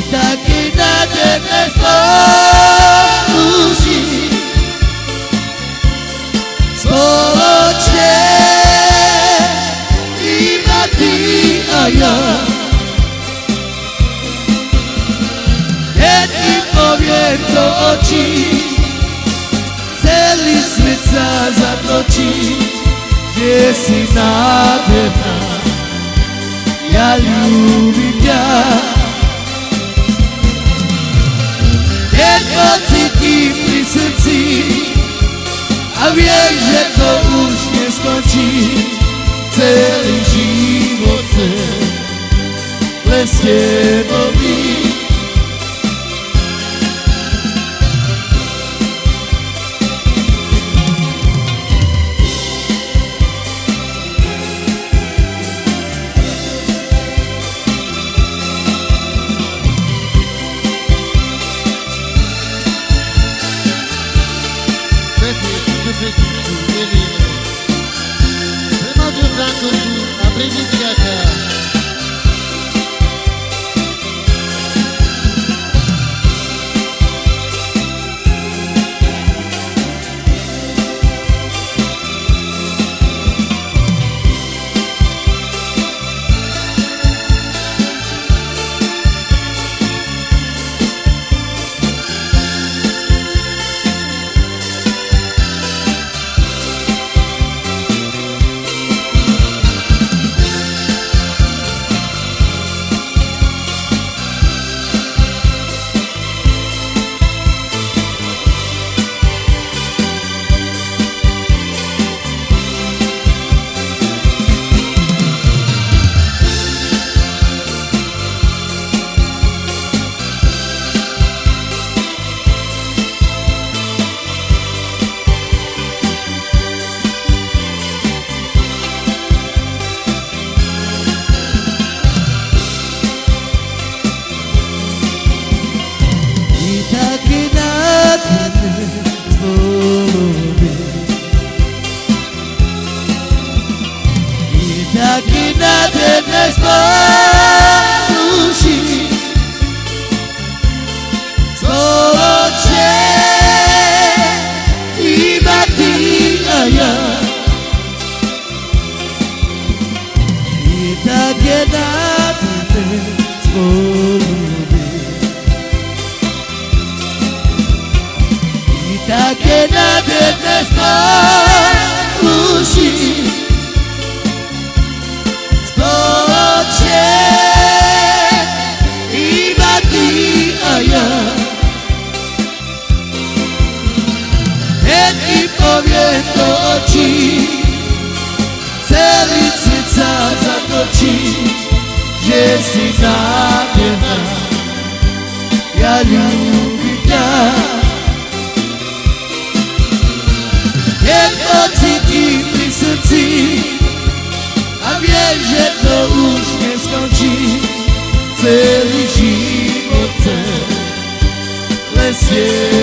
taky nade dnes použí spoločne iba ty a ja. Keď ti poviem do očí, celý svet sa zatočí, že si nádherná, ja ľúbim ťa. Keď pocitím pri srdci a viem, že to už neskončí, celý život chcem len s tebou byť. Taky nade dnes použí spoločne iba ty a ja. I tak je nade dnes použí, i tak je nade dnes použí spoločne iba ty a ja. Keď ti poviem do očí, celý svet sa zatočí, že si nádherná, ja ľúbim ťa. Keď pocitím pri srdci a viem, že to už neskončí, celý život chcem len s tebou.